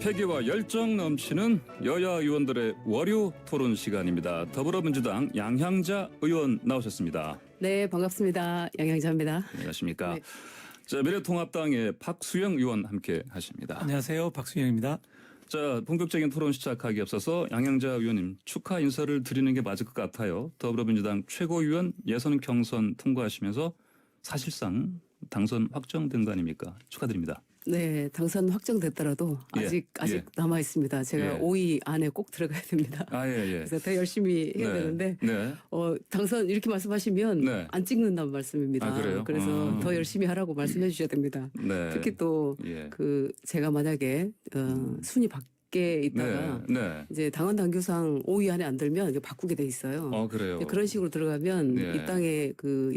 패기와 열정 넘치는 여야 의원들의 월요 토론 시간입니다. 더불어민주당 양향자 의원 나오셨습니다. 네, 반갑습니다. 양향자입니다. 안녕하십니까. 네. 자, 미래통합당의 박수영 의원 함께 하십니다. 안녕하세요. 박수영입니다. 자, 본격적인 토론 시작하기 앞서서 양향자 의원님 축하 인사를 드리는 게 맞을 것 같아요. 더불어민주당 최고위원 예선 경선 통과하시면서 사실상 당선 확정된 거 아닙니까? 축하드립니다. 네, 당선 확정됐더라도 아직 남아 있습니다. 제가 5위 안에 꼭 들어가야 됩니다. 그래서 더 열심히 해야 되는데 당선 이렇게 말씀하시면 안 찍는다는 말씀입니다. 그래요? 그래서 더 열심히 하라고 말씀해 주셔야 됩니다. 특히 또 제가 만약에 순위 밖에 있다가 이제 당원 당규상 5위 안에 안 들면 이제 바꾸게 돼 있어요. 그래요. 그런 식으로 들어가면 이 땅의 그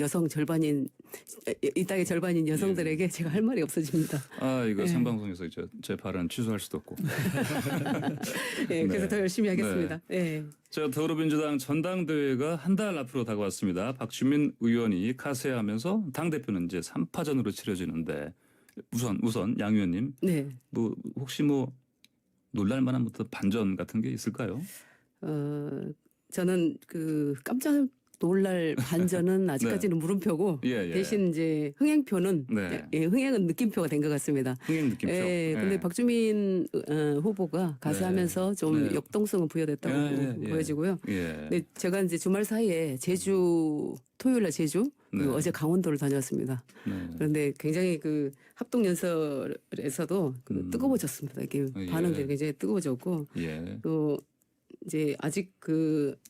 이 땅의 절반인 여성들에게 제가 할 말이 없어집니다. 이거 생방송에서 이제 제 발언 취소할 수도 없고. 그래서 더 열심히 하겠습니다. 자, 더불어민주당 전당대회가 한 달 앞으로 다가왔습니다. 박주민 의원이 가세하면서 당대표는 이제 3파전으로 치러지는데 우선 양 의원님. 뭐 혹시 놀랄만한 반전 같은 게 있을까요? 저는 깜짝 놀랄 반전은 아직까지는 물음표고 대신 이제 흥행표는 흥행은 느낌표가 된 것 같습니다. 흥행 느낌표. 근데 박주민 후보가 가세하면서 좀 역동성은 부여됐다고 보여지고요. 근데 제가 이제 주말 사이에 토요일날 제주, 어제 강원도를 다녀왔습니다. 그런데 굉장히 합동 연설에서도 뜨거워졌습니다. 이게 반응들이 굉장히 뜨거워졌고 또 이제 아직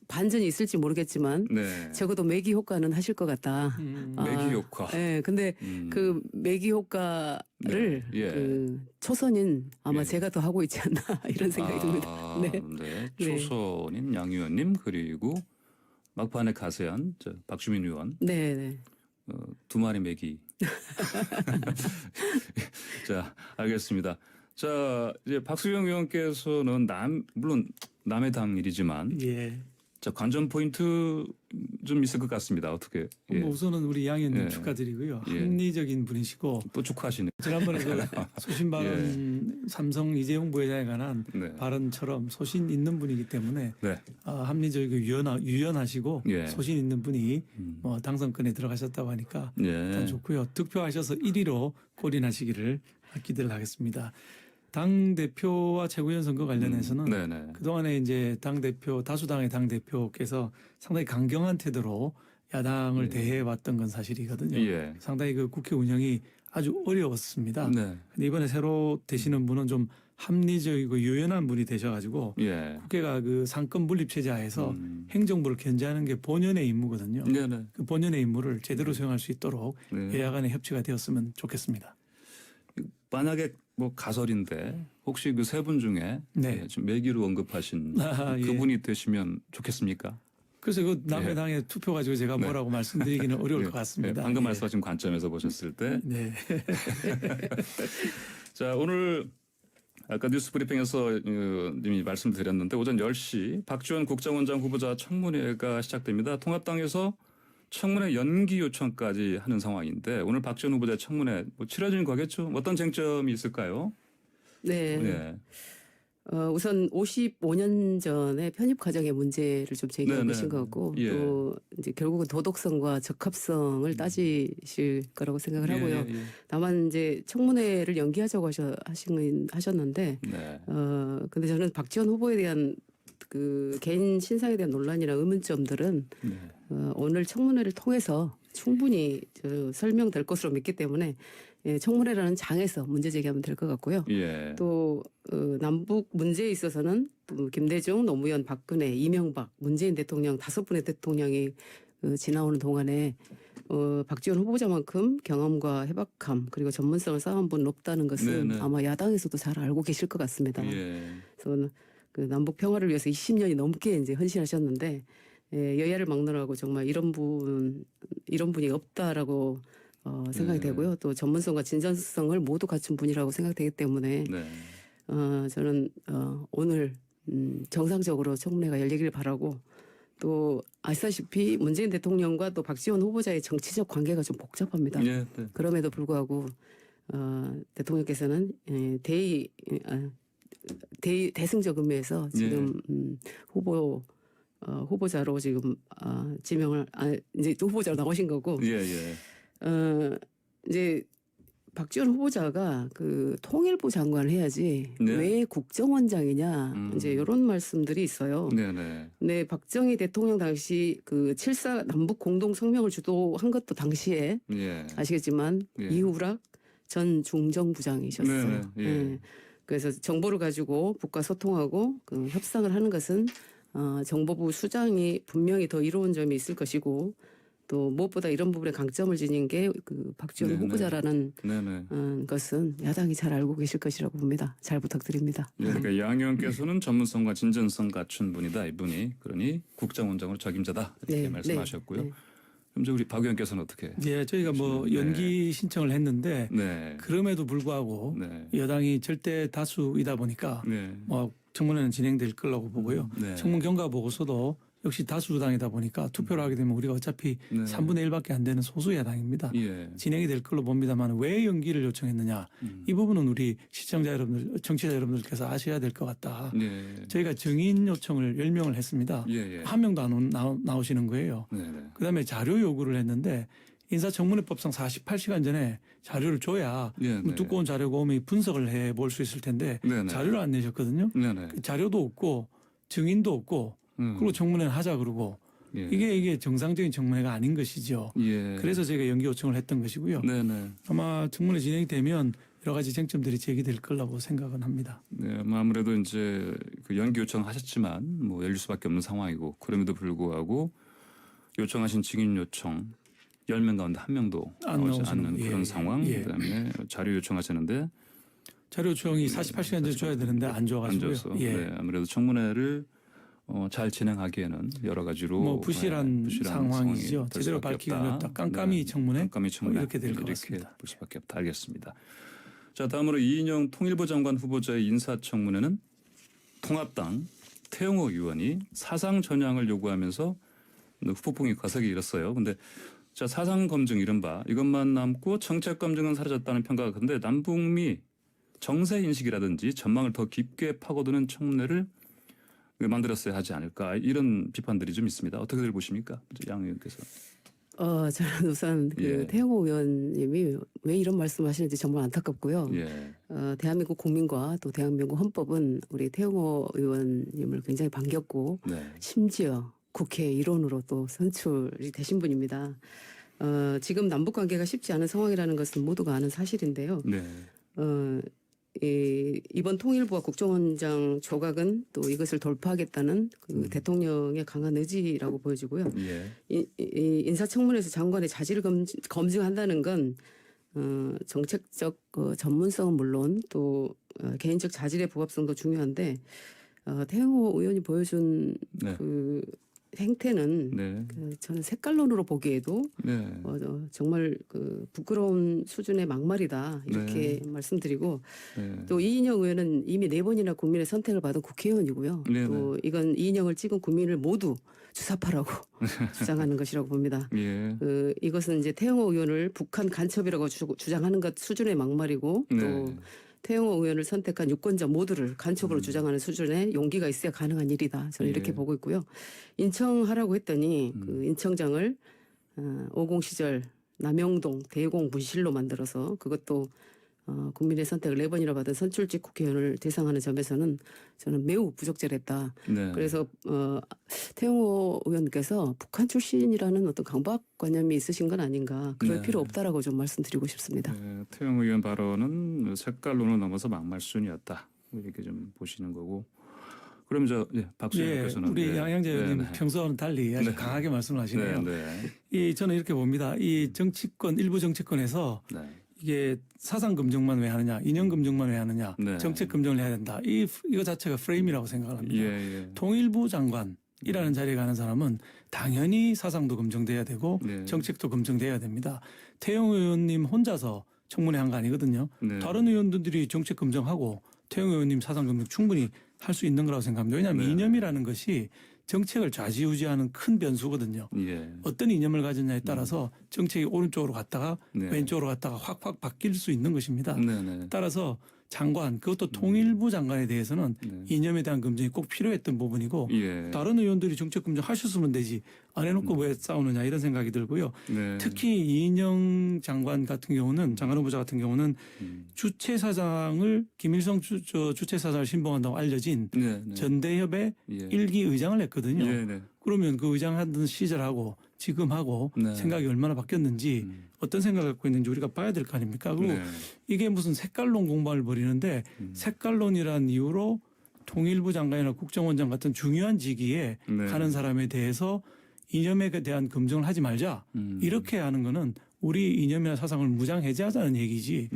반전이 있을지 모르겠지만 적어도 매기 효과는 하실 것 같다. 매기 효과. 근데 매기 효과를 초선인 아마 제가 더 하고 있지 않나 이런 생각이 듭니다. 초선인 양 의원님 그리고 막판에 가세한 박주민 의원. 두 마리 매기. 자, 알겠습니다. 자, 이제 박수영 의원께서는 물론 남의 당 일이지만 자, 관전 포인트 좀 있을 것 같습니다. 어떻게? 우선은 우리 양 의원님 축하드리고요. 합리적인 분이시고 또 축하하시네. 지난번에 소신 발언 삼성 이재용 부회장에 관한 발언처럼 소신 있는 분이기 때문에 합리적이고 유연하시고 소신 있는 분이 당선권에 들어가셨다고 하니까 참 좋고요. 득표하셔서 1위로 골인하시기를 기대를 하겠습니다. 당대표와 최고위원 선거 관련해서는 그동안에 이제 다수당의 당대표께서 상당히 강경한 태도로 야당을 대해왔던 건 사실이거든요. 상당히 국회 운영이 아주 어려웠습니다. 근데 이번에 새로 되시는 분은 좀 합리적이고 유연한 분이 되셔가지고 국회가 상권 분립 체제하에서 행정부를 견제하는 게 본연의 임무거든요. 그 본연의 임무를 제대로 수행할 수 있도록 여야 간의 협치가 되었으면 좋겠습니다. 만약에 가설인데 혹시 그 세 분 중에 좀 매기로 언급하신 그분이 되시면 좋겠습니까? 그래서 남의 당에 투표 가지고 제가 뭐라고 말씀드리기는 어려울 것 같습니다. 방금 말씀하신 관점에서 보셨을 때. 자, 오늘 아까 뉴스 브리핑에서 이미 말씀드렸는데 오전 10시 박지원 국정원장 후보자 청문회가 시작됩니다. 통합당에서 청문회 연기 요청까지 하는 상황인데 오늘 박지원 후보자 청문회 치러지는 거겠죠? 어떤 쟁점이 있을까요? 우선 55년 전에 편입 과정의 문제를 좀 제기하고 계신 것 같고 또 이제 결국은 도덕성과 적합성을 따지실 거라고 생각을 하고요. 다만 이제 청문회를 연기하자고 하셨는데 근데 저는 박지원 후보에 대한 개인 신상에 대한 논란이나 의문점들은 오늘 청문회를 통해서 충분히 설명될 것으로 믿기 때문에 청문회라는 장에서 문제 제기하면 될 것 같고요. 또 남북 문제에 있어서는 김대중, 노무현, 박근혜, 이명박, 문재인 대통령 5분의 대통령이 지나오는 동안에 박지원 후보자만큼 경험과 해박함 그리고 전문성을 쌓은 분은 없다는 것은 아마 야당에서도 잘 알고 계실 것 같습니다. 그래서 남북 평화를 위해서 20년이 넘게 이제 헌신하셨는데 여야를 막론하고 정말 이런 분이 없다라고 생각이 되고요. 또 전문성과 진전성을 모두 갖춘 분이라고 생각되기 때문에 저는 오늘 정상적으로 청문회가 열리길 바라고 또 아시다시피 문재인 대통령과 또 박지원 후보자의 정치적 관계가 좀 복잡합니다. 그럼에도 불구하고 대통령께서는 대승적 의미에서 지금 후보자로 지금 지명을 이제 후보자로 나오신 거고. 이제 박지원 후보자가 그 통일부 장관을 해야지 왜 국정원장이냐 이제 이런 말씀들이 있어요. 네, 박정희 대통령 당시 그 7.4 남북 공동 성명을 주도한 것도 당시에 아시겠지만 이우락 전 중정부장이셨어요. 네. 그래서 정보를 가지고 북과 소통하고 그 협상을 하는 것은 정보부 수장이 분명히 더 이로운 점이 있을 것이고. 또 무엇보다 이런 부분에 강점을 지닌 게 그 박지원 후보자라는 것은 야당이 잘 알고 계실 것이라고 봅니다. 잘 부탁드립니다. 그러니까 양 의원께서는 전문성과 진전성 갖춘 분이다 이분이 그러니 국정원장으로 적임자다 이렇게 말씀하셨고요. 그럼 이제 우리 박 의원께서는 어떻게? 저희가 뭐 연기 신청을 했는데 그럼에도 불구하고 여당이 절대 다수이다 보니까 뭐 청문회는 진행될 거라고 보고요. 청문 경과 보고서도 역시 다수당이다 보니까 투표를 하게 되면 우리가 어차피 3분의 1밖에 안 되는 소수 야당입니다. 진행이 될 걸로 봅니다만 왜 연기를 요청했느냐. 이 부분은 우리 시청자 여러분들, 정치자 여러분들께서 아셔야 될 것 같다. 저희가 증인 요청을 10명을 했습니다. 한 명도 안 나오시는 거예요. 그다음에 자료 요구를 했는데 인사청문회법상 48시간 전에 자료를 줘야 두꺼운 자료가 오면 분석을 해볼 수 있을 텐데 자료를 안 내셨거든요. 자료도 없고 증인도 없고 그리고 청문회를 하자 그러고 이게 정상적인 청문회가 아닌 것이죠. 그래서 저희가 연기 요청을 했던 것이고요. 아마 청문회 진행이 되면 여러 가지 쟁점들이 제기될 거라고 생각은 합니다. 아무래도 이제 그 연기 요청하셨지만 뭐 열릴 수밖에 없는 상황이고 그럼에도 불구하고 요청하신 증인 요청 10명 가운데 1명도 나오지 않는 그런 상황. 그다음에 자료 요청하셨는데 자료 요청이 48시간 전에 줘야 되는데 안 줘가지고요. 아무래도 청문회를 잘 진행하기에는 여러 가지로 뭐 부실한 상황이죠. 제대로 밝히기가 어렵다. 깜깜이 청문회 이렇게 될 것 같습니다. 볼 수밖에 없다. 알겠습니다. 자, 다음으로 이인영 통일부 장관 후보자의 인사청문회는 통합당 태영호 의원이 사상 전향을 요구하면서 후폭풍이 과석이 일었어요. 근데 자, 사상 검증 이른바 이것만 남고 정책 검증은 사라졌다는 평가가 근데 남북미 정세 인식이라든지 전망을 더 깊게 파고드는 청문회를 만들었어야 하지 않을까 이런 비판들이 좀 있습니다. 어떻게들 보십니까, 양 의원께서? 저는 우선 그 태영호 의원님이 왜 이런 말씀하시는지 정말 안타깝고요. 대한민국 국민과 또 대한민국 헌법은 우리 태영호 의원님을 굉장히 반겼고 심지어 국회 일원으로 또 선출이 되신 분입니다. 지금 남북 관계가 쉽지 않은 상황이라는 것은 모두가 아는 사실인데요. 이번 통일부와 국정원장 조각은 또 이것을 돌파하겠다는 그 대통령의 강한 의지라고 보여지고요. 인사청문회에서 장관의 자질을 검증한다는 건 정책적 전문성은 물론 또 개인적 자질의 부합성도 중요한데 태영호 의원이 보여준 그 행태는 저는 색깔론으로 보기에도 정말 그 부끄러운 수준의 막말이다 이렇게 말씀드리고 또 이인영 의원은 이미 4번이나 국민의 선택을 받은 국회의원이고요. 또 이건 이인영을 찍은 국민을 모두 주사파라고 주장하는 것이라고 봅니다. 이것은 이제 태영호 의원을 북한 간첩이라고 주장하는 것 수준의 막말이고 또 태영호 의원을 선택한 유권자 모두를 간첩으로 주장하는 수준의 용기가 있어야 가능한 일이다. 저는 이렇게 보고 있고요. 인청하라고 했더니 그 인청장을 50 시절 남영동 대공 분실로 만들어서 그것도 국민의 선택을 4번이나 받은 선출직 국회의원을 대상하는 점에서는 저는 매우 부적절했다. 그래서 태영호 의원께서 북한 출신이라는 어떤 강박관념이 있으신 건 아닌가. 그럴 필요 없다라고 좀 말씀드리고 싶습니다. 태영호 의원 발언은 색깔론을 넘어서 막말순이었다. 이렇게 좀 보시는 거고. 그럼 박수 의원께서는 우리 양양자 의원님 평소와는 달리 아주 강하게 말씀을 하시네요. 저는 이렇게 봅니다. 이 정치권 일부 정치권에서 이게 사상 검증만 왜 하느냐, 이념 검증만 왜 하느냐, 정책 검증을 해야 된다. 이거 자체가 프레임이라고 생각을 합니다. 통일부 장관이라는 자리에 가는 사람은 당연히 사상도 검증돼야 되고 정책도 검증돼야 됩니다. 태영호 의원님 혼자서 청문회 한 거 아니거든요. 다른 의원들이 정책 검증하고 태영호 의원님 사상 검증 충분히 할 수 있는 거라고 생각합니다. 왜냐하면 이념이라는 것이 정책을 좌지우지하는 큰 변수거든요. 어떤 이념을 가졌냐에 따라서 정책이 오른쪽으로 갔다가 왼쪽으로 갔다가 확확 바뀔 수 있는 것입니다. 따라서 장관 그것도 통일부 장관에 대해서는 이념에 대한 검증이 꼭 필요했던 부분이고 다른 의원들이 정책 검증 하셨으면 되지 안 해놓고 왜 싸우느냐 이런 생각이 들고요. 특히 이인영 장관 같은 경우는 장관 후보자 같은 경우는 주최사장을 김일성 주최사장을 신봉한다고 알려진 전대협의 일기 의장을 했거든요. 그러면 그 의장하던 시절하고 지금하고 생각이 얼마나 바뀌었는지 어떤 생각을 갖고 있는지 우리가 봐야 될 거 아닙니까? 그리고 이게 무슨 색깔론 공방을 벌이는데 색깔론이라는 이유로 통일부 장관이나 국정원장 같은 중요한 직위에 가는 사람에 대해서 이념에 대한 검증을 하지 말자. 이렇게 하는 거는 우리 이념이나 사상을 무장해제하자는 얘기지.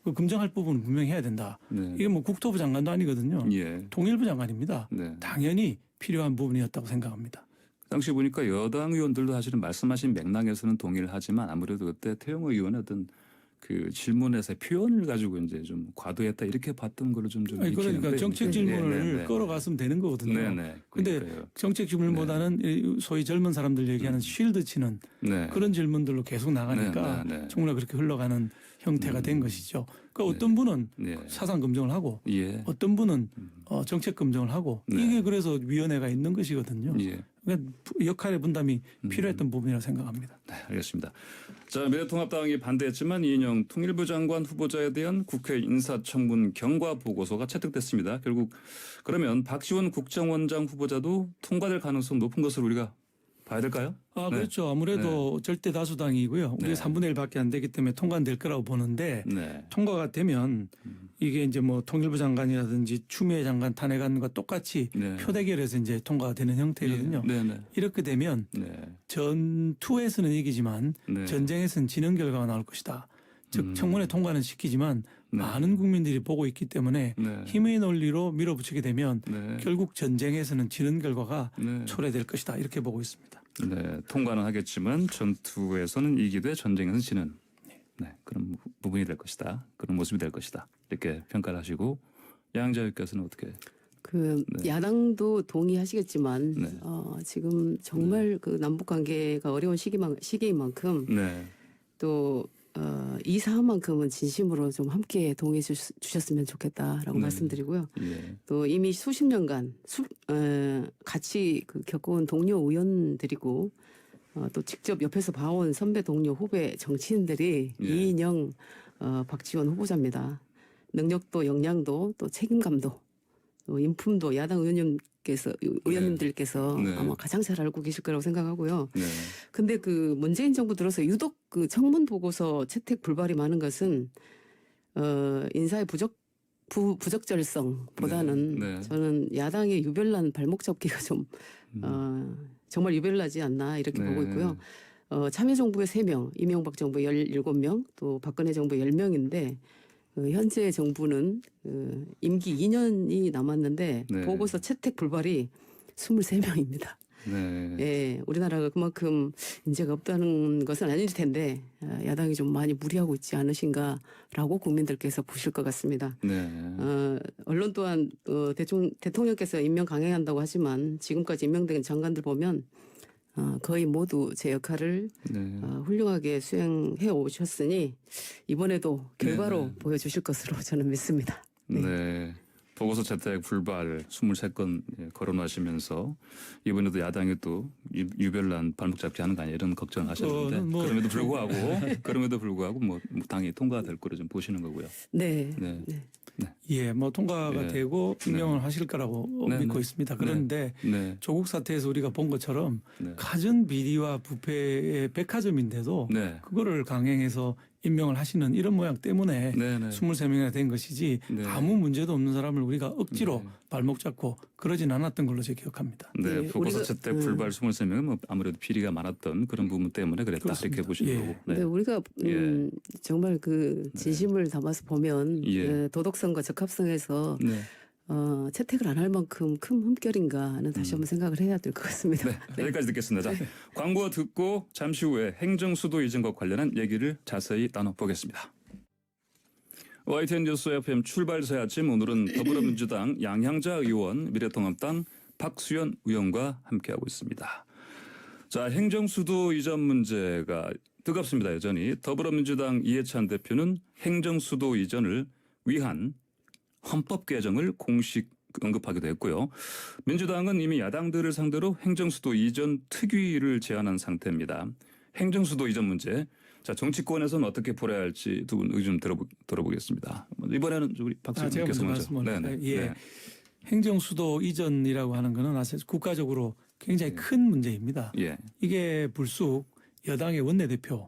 그 검증할 부분은 분명히 해야 된다. 이게 뭐 국토부 장관도 아니거든요. 통일부 장관입니다. 당연히 필요한 부분이었다고 생각합니다. 당시 보니까 여당 의원들도 사실은 말씀하신 맥락에서는 동의를 하지만 아무래도 그때 태영 의원의 어떤 그 질문에서의 표현을 가지고 이제 좀 과도했다 이렇게 봤던 걸로 좀 그러니까 정책 질문을 끌어갔으면 되는 거거든요. 그런데 정책 질문보다는 소위 젊은 사람들 얘기하는 쉴드 치는 그런 질문들로 계속 나가니까 정말 그렇게 흘러가는 형태가 된 것이죠. 그러니까 어떤 분은 사상 검증을 하고 어떤 분은 정책 검증을 하고 이게 그래서 위원회가 있는 것이거든요. 그러니까 역할의 분담이 필요했던 부분이라고 생각합니다. 네, 알겠습니다. 자, 미래통합당이 반대했지만 이인영 통일부 장관 후보자에 대한 국회 인사청문 경과 보고서가 채택됐습니다. 결국 그러면 박지원 국정원장 후보자도 통과될 가능성 높은 것으로 우리가 봐야 될까요? 그렇죠. 아무래도 절대 다수당이고요. 우리 3분의 1밖에 안 되기 때문에 통과될 거라고 보는데 통과가 되면 이게 이제 뭐 통일부 장관이라든지 추미애 장관 탄핵안과 똑같이 표대결에서 이제 통과가 되는 형태거든요. 이렇게 되면 전투에서는 이기지만 전쟁에서는 지는 결과가 나올 것이다. 즉 청문회 통과는 시키지만 많은 국민들이 보고 있기 때문에 힘의 논리로 밀어붙이게 되면 결국 전쟁에서는 지는 결과가 초래될 것이다. 이렇게 보고 있습니다. 통과는 하겠지만 전투에서는 이기되 전쟁에서는 지는 그런 부분이 될 것이다. 그런 모습이 될 것이다. 이렇게 평가를 하시고 양자 의원께서는 어떻게? 야당도 동의하시겠지만 지금 정말 그 남북 관계가 어려운 시기인 만큼 또 이 사안만큼은 진심으로 좀 함께 동의해 주셨으면 좋겠다라고 말씀드리고요. 또 이미 수십 년간 같이 겪어온 동료 의원들이고 또 직접 옆에서 봐온 선배 동료 후배 정치인들이 이인영 박지원 후보자입니다. 능력도 역량도 또 책임감도 또 인품도 야당 의원님들께서 아마 가장 잘 알고 계실 거라고 생각하고요. 근데 그 문재인 정부 들어서 유독 그 청문 보고서 채택 불발이 많은 것은 인사의 부적절성보다는 저는 야당의 유별난 발목 잡기가 좀 정말 유별나지 않나 이렇게 보고 있고요. 참여정부의 3명, 이명박 정부의 17명, 또 박근혜 정부의 10명인데 현재 정부는 임기 2년이 남았는데 보고서 채택 불발이 23명입니다. 우리나라가 그만큼 인재가 없다는 것은 아닐 텐데 야당이 좀 많이 무리하고 있지 않으신가라고 국민들께서 보실 것 같습니다. 언론 또한 대통령께서 임명 강행한다고 하지만 지금까지 임명된 장관들 보면 거의 모두 제 역할을 훌륭하게 수행해 오셨으니 이번에도 결과로 보여주실 것으로 저는 믿습니다. 보고서 채택 불발 23건 거론하시면서 이번에도 야당이 또 유별난 발목 잡기 하는 거 아니냐 이런 걱정하셨는데 그럼에도 불구하고 뭐 당이 통과될 거로 좀 보시는 거고요. 뭐 통과가 되고 임명을 하실 거라고 믿고 있습니다. 그런데 조국 사태에서 우리가 본 것처럼 갖은 비리와 부패의 백화점인데도 그거를 강행해서 임명을 하시는 이런 모양 때문에 23명이나 된 것이지 아무 문제도 없는 사람을 우리가 억지로 발목 잡고 그러진 않았던 걸로 제가 기억합니다. 보고서 채택 불발 23명은 뭐 아무래도 비리가 많았던 그런 부분 때문에 그랬다. 그렇습니다. 이렇게 보시는 거고. 근데 우리가 정말 그 진심을 담아서 보면 도덕성과 적합성에서 채택을 안 할 만큼 큰 흠결인가는 다시 한번 생각을 해야 될 것 같습니다. 여기까지 듣겠습니다. 자, 광고 듣고 잠시 후에 행정수도 이전과 관련한 얘기를 자세히 나눠보겠습니다. YTN 뉴스 FM 출발새 아침 오늘은 더불어민주당 양향자 의원, 미래통합당 박수현 의원과 함께하고 있습니다. 자, 행정수도 이전 문제가 뜨겁습니다. 여전히 더불어민주당 이해찬 대표는 행정수도 이전을 위한 헌법 개정을 공식 언급하기도 했고요. 민주당은 이미 야당들을 상대로 행정수도 이전 특위를 제안한 상태입니다. 행정수도 이전 문제. 자, 정치권에서는 어떻게 풀어야 할지 두 분 의견 들어보겠습니다. 이번에는 우리 박수 의원께서 먼저. 네. 예. 행정수도 이전이라고 하는 것은 사실 국가적으로 굉장히 큰 문제입니다. 예. 이게 불쑥 여당의 원내대표가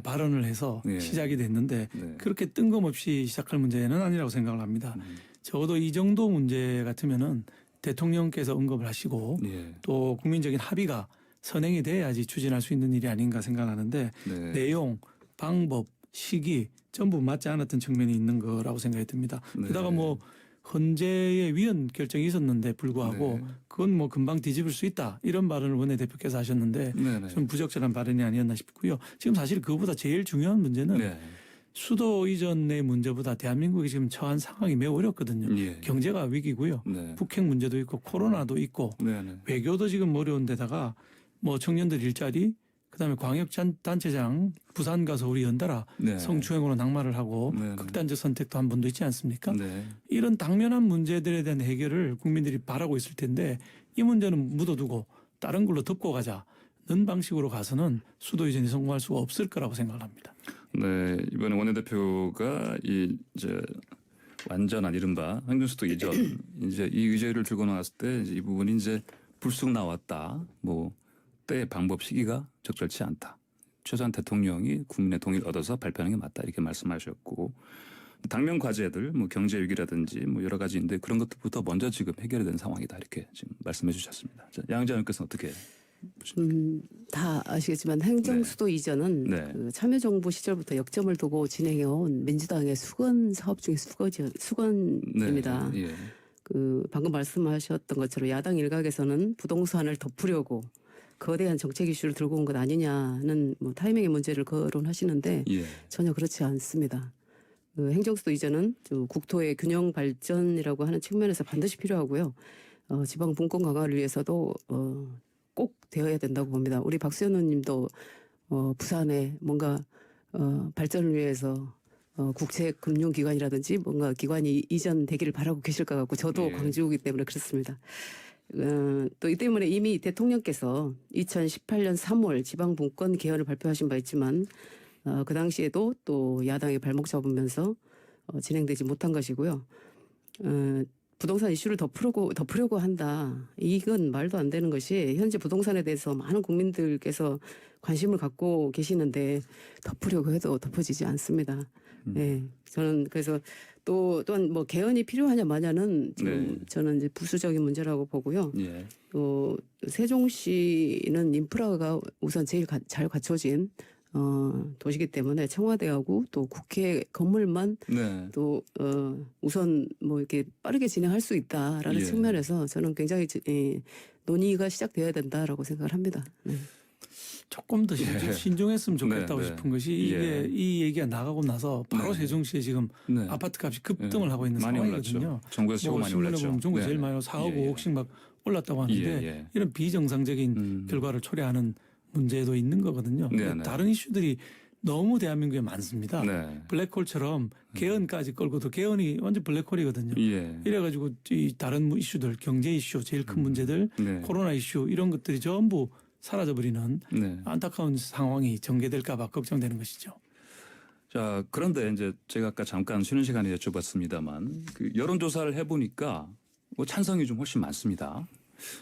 발언을 해서 시작이 됐는데 그렇게 뜬금없이 시작할 문제는 아니라고 생각을 합니다. 적어도 이 정도 문제 같으면은 대통령께서 언급을 하시고 또 국민적인 합의가 선행이 돼야지 추진할 수 있는 일이 아닌가 생각하는데 내용, 방법, 시기 전부 맞지 않았던 측면이 있는 거라고 생각이 듭니다. 게다가 뭐 헌재의 위헌 결정이 있었는데 불구하고 그건 뭐 금방 뒤집을 수 있다 이런 발언을 원내대표께서 하셨는데 좀 부적절한 발언이 아니었나 싶고요. 지금 사실 그거보다 제일 중요한 문제는 수도 이전의 문제보다 대한민국이 지금 처한 상황이 매우 어렵거든요. 경제가 위기고요. 북핵 문제도 있고 코로나도 있고 외교도 지금 어려운 데다가 뭐 청년들 일자리 그다음에 광역단체장 부산 가서 우리 연달아 성추행으로 낙마를 하고 극단적 선택도 한 번도 있지 않습니까? 이런 당면한 문제들에 대한 해결을 국민들이 바라고 있을 텐데 이 문제는 묻어두고 다른 걸로 덮고 가자는 방식으로 가서는 수도 이전이 성공할 수가 없을 거라고 생각합니다. 네, 이번에 원내대표가 이제 완전한 이른바 행정수도 이전 이제 이 의제를 들고 나왔을 때 이제 이 부분이 이제 불쑥 나왔다. 뭐 때의 방법 시기가 적절치 않다. 최소한 대통령이 국민의 동의를 얻어서 발표하는 게 맞다 이렇게 말씀하셨고 당면 과제들 뭐 경제 위기라든지 뭐 여러 가지인데 그런 것들부터 먼저 지금 해결이 된 상황이다 이렇게 지금 말씀해 주셨습니다. 양자 의원께서는 어떻게 보십니까? 다 아시겠지만 행정수도 이전은 그 참여정부 시절부터 역점을 두고 진행해온 민주당의 수건 사업 중에 수건입니다. 그 방금 말씀하셨던 것처럼 야당 일각에서는 부동산을 덮으려고 거대한 정책 이슈를 들고 온 것 아니냐는 뭐 타이밍의 문제를 거론하시는데 전혀 그렇지 않습니다. 그 행정수도 이전은 국토의 균형 발전이라고 하는 측면에서 반드시 필요하고요. 지방 분권 강화를 위해서도 꼭 되어야 된다고 봅니다. 우리 박수현 의원님도 부산에 뭔가 발전을 위해서 국제금융기관이라든지 뭔가 기관이 이전되기를 바라고 계실 것 같고 저도 광주이기 때문에 그렇습니다. 또 이 때문에 이미 대통령께서 2018년 3월 지방분권 개헌을 발표하신 바 있지만 그 당시에도 또 야당이 발목 잡으면서 진행되지 못한 것이고요. 부동산 이슈를 덮으려고 한다. 이건 말도 안 되는 것이 현재 부동산에 대해서 많은 국민들께서 관심을 갖고 계시는데 덮으려고 해도 덮어지지 않습니다. 네, 저는 그래서 또한 뭐 개헌이 필요하냐 마냐는 저는 이제 부수적인 문제라고 보고요. 또 세종시는 인프라가 우선 제일 잘 갖춰진 도시기 때문에 청와대하고 또 국회 건물만 또 우선 뭐 이렇게 빠르게 진행할 수 있다라는 측면에서 저는 굉장히 논의가 시작되어야 된다라고 생각을 합니다. 조금 더 신중했으면 좋겠다고 싶은 것이 이게 이 얘기가 나가고 나서 바로 세종시에 지금 아파트 값이 급등을 하고 있는 상황이거든요. 정부에서 최고 많이 올랐죠. 보면 중국 제일 많이 4억 5억씩 막 올랐다고 하는데 이런 비정상적인 결과를 초래하는 문제도 있는 거거든요. 다른 이슈들이 너무 대한민국에 많습니다. 블랙홀처럼 개헌까지 끌고도 개헌이 완전 블랙홀이거든요. 이래가지고 이 다른 이슈들, 경제 이슈, 제일 큰 문제들, 코로나 이슈 이런 것들이 전부 사라져버리는 안타까운 상황이 전개될까 봐 걱정되는 것이죠. 자, 그런데 이제 제가 아까 잠깐 쉬는 시간에 여쭤봤습니다만 그 여론조사를 해보니까 뭐 찬성이 좀 훨씬 많습니다.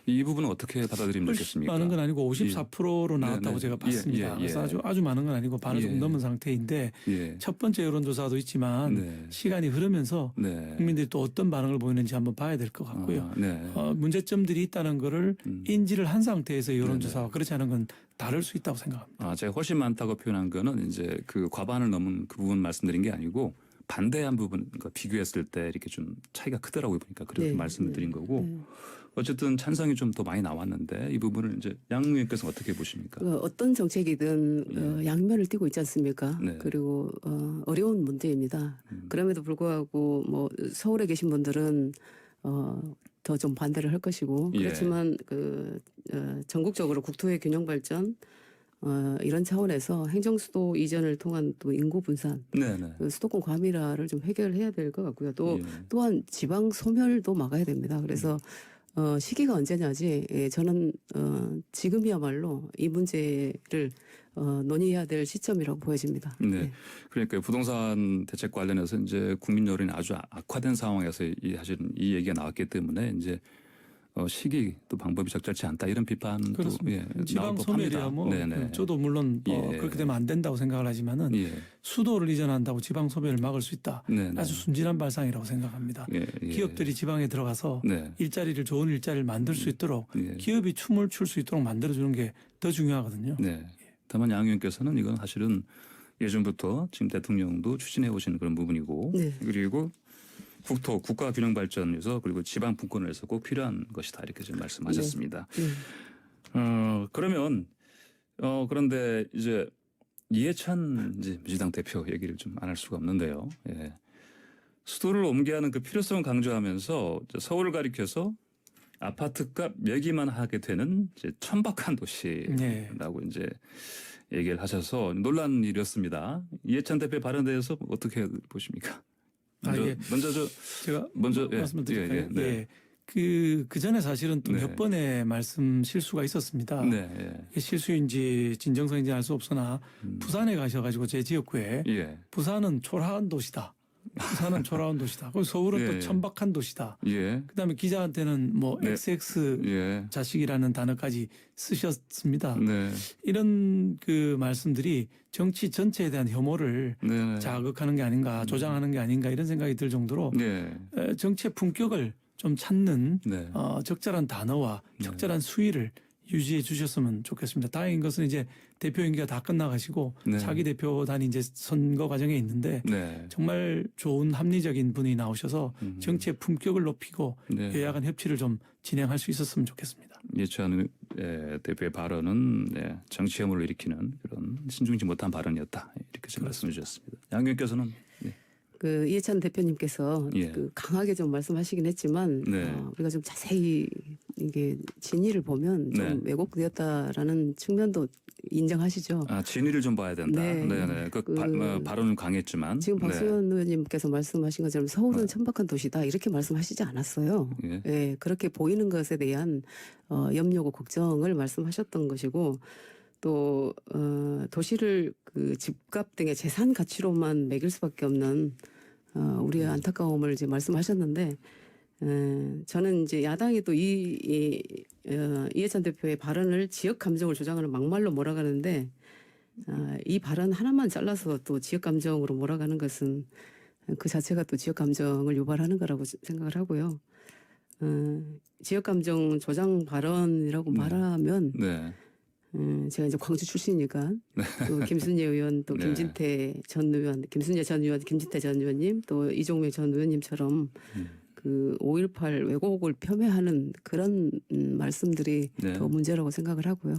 이 부분은 어떻게 받아들이면 좋겠습니까? 많은 건 아니고 54%로 나왔다고 제가 봤습니다. 그래서 아주 많은 건 아니고 반을 좀 넘은 상태인데 첫 번째 여론조사도 있지만 시간이 흐르면서 국민들이 또 어떤 반응을 보이는지 한번 봐야 될 것 같고요. 문제점들이 있다는 거를 인지를 한 상태에서 여론조사와 그렇지 않은 건 다를 수 있다고 생각합니다. 제가 훨씬 많다고 표현한 거는 이제 그 과반을 넘은 그 부분 말씀드린 게 아니고 반대한 부분과 비교했을 때 이렇게 좀 차이가 크더라고요 보니까 그렇게 말씀을 드린 거고 어쨌든 찬성이 좀 더 많이 나왔는데 이 부분을 이제 양 의원께서 어떻게 보십니까? 어떤 정책이든 양면을 띠고 있지 않습니까? 그리고 어려운 문제입니다. 그럼에도 불구하고 뭐 서울에 계신 분들은 더 좀 반대를 할 것이고 그렇지만 그 전국적으로 국토의 균형 발전 이런 차원에서 행정수도 이전을 통한 또 인구 분산, 네네. 그 수도권 과밀화를 좀 해결해야 될 것 같고요. 또 예. 또한 지방 소멸도 막아야 됩니다. 그래서 시기가 언제냐지. 예, 저는 지금이야말로 이 문제를 논의해야 될 시점이라고 보여집니다. 네. 네. 그러니까 부동산 대책 관련해서 이제 국민 여론이 아주 악화된 상황에서 사실은 이 얘기가 나왔기 때문에 이제 시기 또 방법이 적절치 않다 이런 비판도 그렇습니다. 예, 지방 소멸이야 뭐 저도 물론 그렇게 되면 안 된다고 생각을 하지만은 수도를 이전한다고 지방 소멸을 막을 수 있다. 아주 순진한 발상이라고 생각합니다. 기업들이 지방에 들어가서 일자리를 좋은 일자리를 만들 수 있도록 기업이 춤을 출 수 있도록 만들어주는 게 더 중요하거든요. 네. 다만 양 의원께서는 이건 사실은 예전부터 지금 대통령도 추진해 오시는 그런 부분이고 그리고 국가 균형 발전에서 그리고 지방 분권을 해서 꼭 필요한 것이다 이렇게 지금 말씀하셨습니다. 그러면 그런데 이제 이해찬 이제 민주당 대표 얘기를 좀 안 할 수가 없는데요. 예. 수도를 옮겨야 하는 그 필요성을 강조하면서 서울을 가리켜서 아파트값 매기만 하게 되는 이제 천박한 도시라고 이제 얘기를 하셔서 논란 일이었습니다. 이해찬 대표 발언에 대해서 어떻게 보십니까? 먼저 말씀을 드릴까요? 그 전에 사실은 또 몇 번의 말씀 실수가 있었습니다. 실수인지 진정성인지 알 수 없으나 부산에 가셔가지고 제 지역구에 부산은 초라한 도시다. 부산은 초라한 도시다. 그리고 서울은 또 천박한 도시다. 그다음에 기자한테는 뭐 XX 자식이라는 단어까지 쓰셨습니다. 이런 그 말씀들이 정치 전체에 대한 혐오를 자극하는 게 아닌가, 조장하는 게 아닌가 이런 생각이 들 정도로 정치의 품격을 좀 찾는 적절한 단어와 적절한 수위를 유지해 주셨으면 좋겠습니다. 다행인 것은 이제 대표 임기가 다 끝나가시고 차기 대표단이 이제 선거 과정에 있는데 정말 좋은 합리적인 분이 나오셔서 정치의 품격을 높이고 여야 간 협치를 좀 진행할 수 있었으면 좋겠습니다. 이해찬 대표의 발언은 정치 혐오를 일으키는 그런 신중지 못한 발언이었다 이렇게 지금 말씀해 주셨습니다. 양 의원께서는 그 이해찬 대표님께서 그 강하게 좀 말씀하시긴 했지만 우리가 좀 자세히 이게 진위를 보면 좀 왜곡되었다라는 측면도 인정하시죠. 진위를 좀 봐야 된다. 발언은 강했지만 지금 박수현 의원님께서 말씀하신 것처럼 서울은 천박한 도시다 이렇게 말씀하시지 않았어요. 그렇게 보이는 것에 대한 염려고 걱정을 말씀하셨던 것이고. 또 도시를 그 집값 등의 재산 가치로만 매길 수밖에 없는 우리의 안타까움을 이제 말씀하셨는데 저는 이제 야당이 또 이해찬 대표의 발언을 지역 감정을 조장하는 막말로 몰아가는데 이 발언 하나만 잘라서 또 지역 감정으로 몰아가는 것은 그 자체가 또 지역 감정을 유발하는 거라고 생각을 하고요. 지역 감정 조장 발언이라고 말하면. 제가 이제 광주 출신이니까 또 김순재 의원 또 김진태 전 의원, 김순재 전 의원, 김진태 전 의원님 또 이종명 전 의원님처럼 그 5.18 왜곡을 폄훼하는 그런 말씀들이 더 문제라고 생각을 하고요.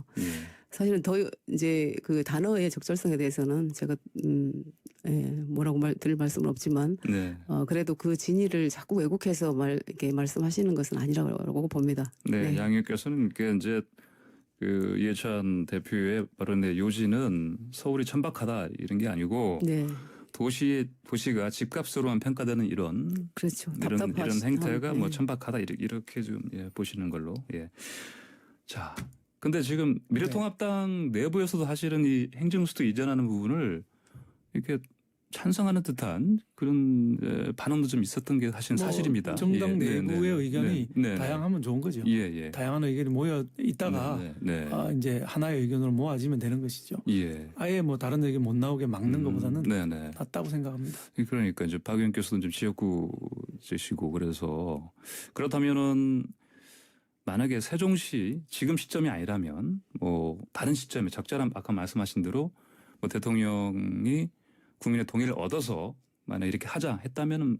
사실은 더 이제 그 단어의 적절성에 대해서는 제가 뭐라고 드릴 말씀은 없지만 그래도 그 진위를 자꾸 왜곡해서 이렇게 말씀하시는 것은 아니라고 봅니다. 양 의원께서는 그 이제 그 이해찬 대표의 발언의 요지는 서울이 천박하다 이런 게 아니고 도시가 집값으로만 평가되는 이런 행태가 뭐 천박하다 이렇게 좀 보시는 걸로. 자, 근데 지금 미래통합당 내부에서도 사실은 이 행정수도 이전하는 부분을 이렇게 찬성하는 듯한 그런 반응도 좀 있었던 게 사실입니다. 정당 내부의 의견이 다양하면 좋은 거죠. 다양한 의견이 모여 있다가 이제 하나의 의견으로 모아지면 되는 것이죠. 아예 뭐 다른 의견 못 나오게 막는 것보다는 낫다고 생각합니다. 그러니까 이제 박 의원께서는 좀 지역구시고 그래서 그렇다면은 만약에 세종시 지금 시점이 아니라면 뭐 다른 시점에 적절한 아까 말씀하신 대로 뭐 대통령이 국민의 동의를 얻어서 만약 이렇게 한다면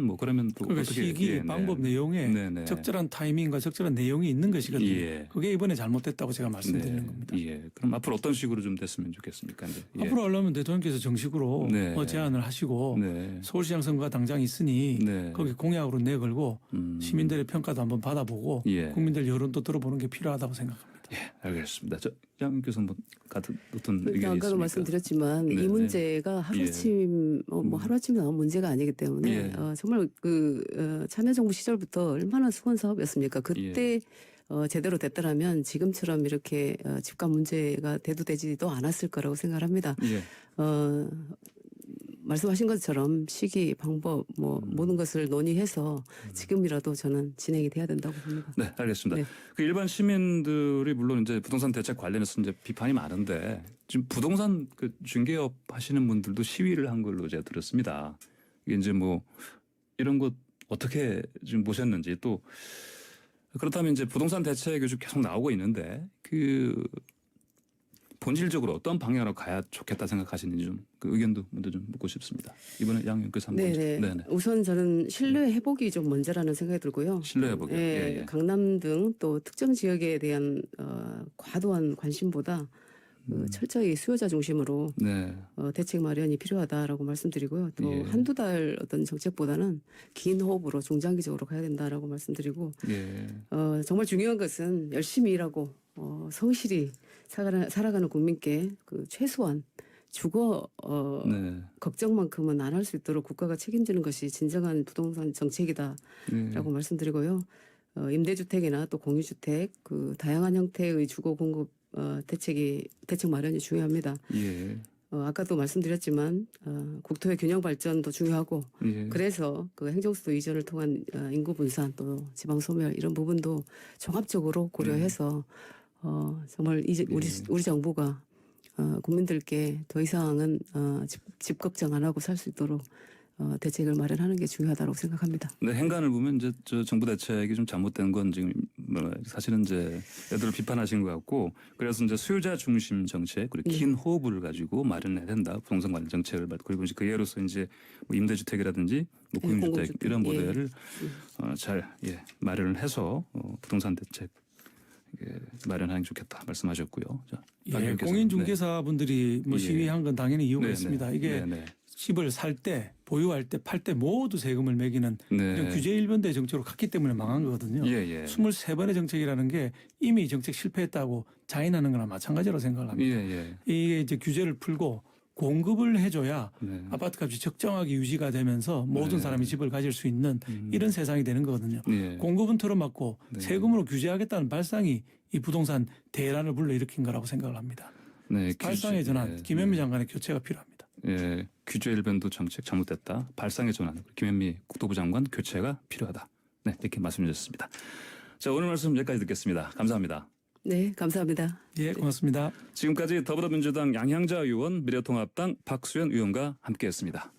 뭐 그러면 또 그러니까 어떻게 시기 방법 내용에 적절한 타이밍과 적절한 내용이 있는 것이거든요. 그게 이번에 잘못됐다고 제가 말씀드리는 겁니다. 그럼 앞으로 어떤 식으로 좀 됐으면 좋겠습니까? 앞으로 하려면 대통령께서 정식으로 제안을 하시고 서울시장 선거가 당장 있으니 거기 공약으로 내걸고 시민들의 평가도 한번 받아보고 국민들 여론도 들어보는 게 필요하다고 생각합니다. 예, 알겠습니다. 양 의원께서 뭐 같은 어떤 의견이 아까도 있습니까? 말씀드렸지만 네, 이 문제가 하루아침 뭐 하루아침에 나온 문제가 아니기 때문에 정말 참여정부 시절부터 얼마나 수건 사업이었습니까? 그때 제대로 됐더라면 지금처럼 이렇게 집값 문제가 대두되지도 않았을 거라고 생각합니다. 말씀하신 것처럼 시기, 방법, 모든 것을 논의해서 지금이라도 저는 진행이 돼야 된다고 봅니다. 네, 알겠습니다. 네. 그 일반 시민들이 물론 이제 부동산 대책 관련해서 이제 비판이 많은데 지금 부동산 그 중개업 하시는 분들도 시위를 한 걸로 제가 들었습니다. 이게 이제 뭐 이런 것 어떻게 지금 보셨는지 또 그렇다면 이제 부동산 대책이 요즘 계속 나오고 있는데 그 본질적으로 어떤 방향으로 가야 좋겠다 생각하시는지 좀 그 의견도 먼저 좀 묻고 싶습니다. 이번에 양 의원께서 한번. 네네. 우선 저는 신뢰 회복이 좀 먼저라는 생각이 들고요. 신뢰 회복이요. 예, 강남 등 또 특정 지역에 대한 과도한 관심보다 철저히 수요자 중심으로 대책 마련이 필요하다라고 말씀드리고요. 또 한두 달 어떤 정책보다는 긴 호흡으로 중장기적으로 가야 된다라고 말씀드리고 정말 중요한 것은 열심히 일하고 성실히 살아가는 국민께 그 최소한 주거 걱정만큼은 안 할 수 있도록 국가가 책임지는 것이 진정한 부동산 정책이다라고 말씀드리고요. 임대주택이나 또 공유주택 그 다양한 형태의 주거 공급 대책 마련이 중요합니다. 아까도 말씀드렸지만 국토의 균형 발전도 중요하고 그래서 그 행정수도 이전을 통한 인구 분산 또 지방 소멸 이런 부분도 종합적으로 고려해서 정말 이제 우리 정부가 국민들께 더 이상은 집 걱정 안 하고 살 수 있도록 대책을 마련하는 게 중요하다고 생각합니다. 네, 행간을 보면 이제 저 정부 대책이 좀 잘못된 건 지금 사실은 이제 애들을 비판하신 것 같고 그래서 이제 수요자 중심 정책 그리고 긴 호흡을 가지고 마련해야 된다 부동산 관련 정책을 그리고 이제 그 예로서 이제 뭐 임대주택이라든지 뭐 공유주택 이런 모델을 잘 마련을 해서 부동산 대책 마련하는 게 좋겠다 말씀하셨고요. 자, 공인중개사분들이 뭐 시위한 건 당연히 이유가 있습니다. 이게 집을 살 때, 보유할 때, 팔 때 모두 세금을 매기는 이런 규제 일변도의 정책으로 갔기 때문에 망한 거거든요. 23번의 정책이라는 게 이미 정책 실패했다고 자인하는 거나 마찬가지라고 생각을 합니다. 이게 이제 규제를 풀고 공급을 해줘야 아파트값이 적정하게 유지가 되면서 모든 사람이 집을 가질 수 있는 이런 세상이 되는 거거든요. 공급은 틀어막고 세금으로 규제하겠다는 발상이 이 부동산 대란을 불러일으킨 거라고 생각을 합니다. 발상의 전환, 김현미 장관의 교체가 필요합니다. 규제 일변도 정책 잘못됐다. 발상의 전환, 김현미 국토부 장관 교체가 필요하다. 네, 이렇게 말씀해 주셨습니다. 자, 오늘 말씀 여기까지 듣겠습니다. 감사합니다. 네, 감사합니다. 예, 고맙습니다. 지금까지 더불어민주당 양향자 의원, 미래통합당 박수현 의원과 함께했습니다.